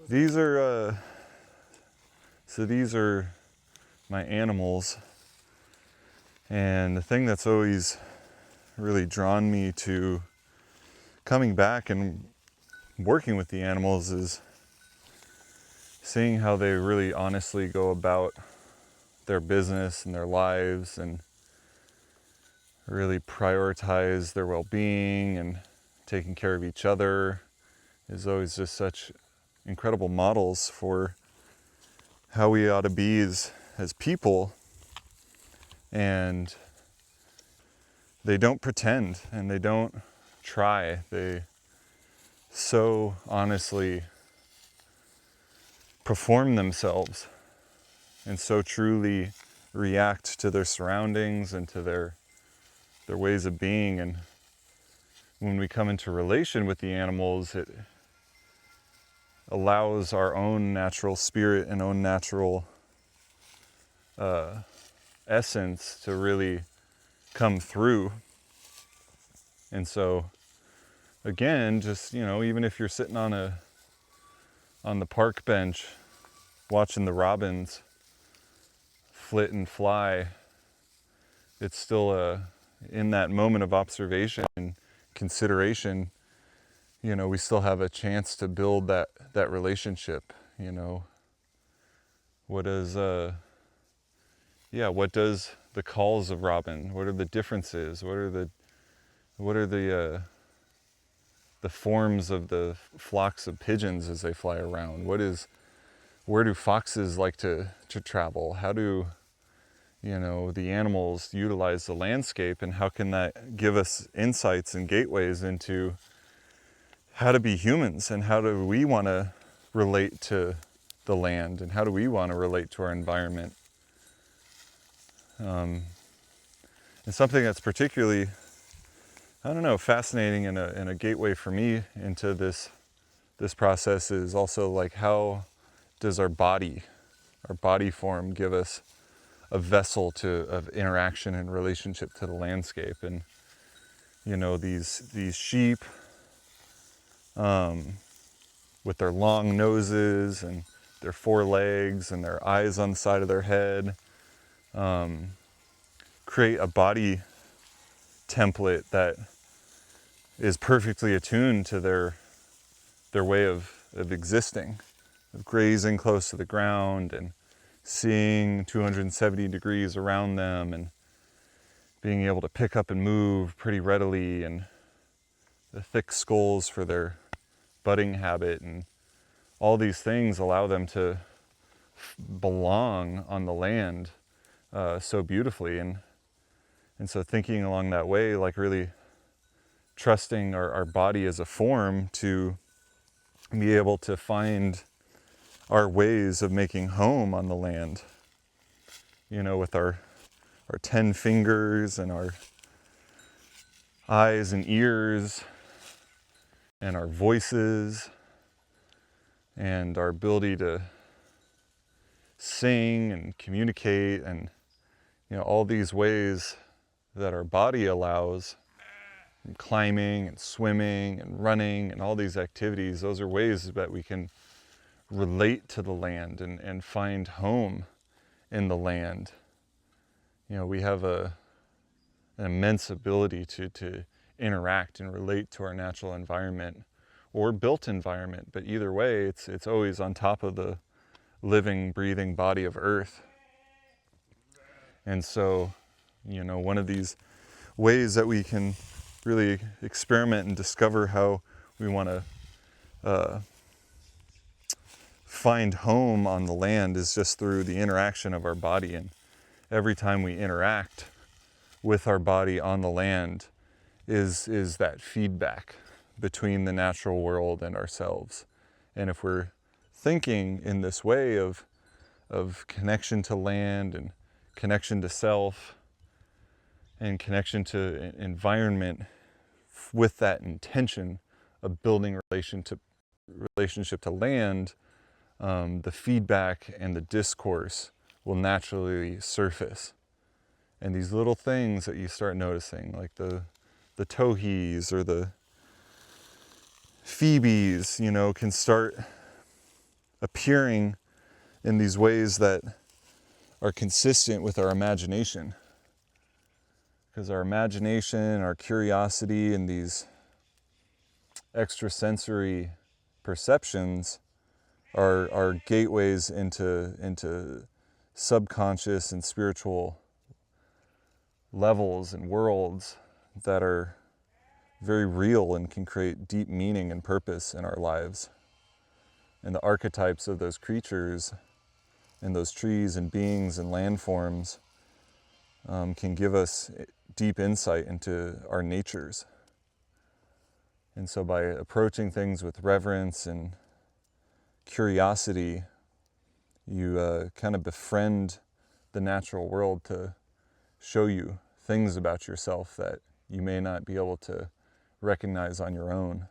These are these are my animals, and the thing that's always really drawn me to coming back and working with the animals is seeing how they really honestly go about their business and their lives and really prioritize their well-being and taking care of each other is always just such incredible models for how we ought to be as people. And they don't pretend and they don't try. They so honestly perform themselves and so truly react to their surroundings and to their ways of being. And when we come into relation with the animals, it allows our own natural spirit and own natural essence to really come through. And so again, just, even if you're sitting on the park bench watching the robins flit and fly, it's still in that moment of observation and consideration, we still have a chance to build that relationship. What does what does the calls of robin, what are the differences, what are the forms of the flocks of pigeons as they fly around? Where do foxes like to travel? How do the animals utilize the landscape, and how can that give us insights and gateways into how to be humans, and how do we want to relate to the land, and how do we want to relate to our environment? And something that's particularly, fascinating and a gateway for me into this process is also like, how does our body form give us a vessel of interaction and relationship to the landscape? And these sheep, with their long noses and their four legs and their eyes on the side of their head, create a body template that is perfectly attuned to their way of existing, of grazing close to the ground and seeing 270 degrees around them and being able to pick up and move pretty readily, and the thick skulls for their budding habit, and all these things allow them to belong on the land so beautifully. And so thinking along that way, like really trusting our body as a form to be able to find our ways of making home on the land, with our 10 fingers and our eyes and ears and our voices and our ability to sing and communicate, and all these ways that our body allows, and climbing and swimming and running and all these activities. Those are ways that we can relate to the land and find home in the land. We have an immense ability to interact and relate to our natural environment or built environment, but either way, it's always on top of the living, breathing body of earth. And so, one of these ways that we can really experiment and discover how we want to find home on the land is just through the interaction of our body. And every time we interact with our body on the land is that feedback between the natural world and ourselves. And if we're thinking in this way of connection to land and connection to self and connection to environment with that intention of building relationship to land, the feedback and the discourse will naturally surface. And these little things that you start noticing, like the towhees or the phoebes, can start appearing in these ways that are consistent with our imagination. Because our imagination, our curiosity, and these extrasensory perceptions are gateways into subconscious and spiritual levels and worlds that are very real and can create deep meaning and purpose in our lives. And the archetypes of those creatures and those trees and beings and landforms can give us deep insight into our natures. And so by approaching things with reverence and curiosity, you kind of befriend the natural world to show you things about yourself that you may not be able to recognize on your own.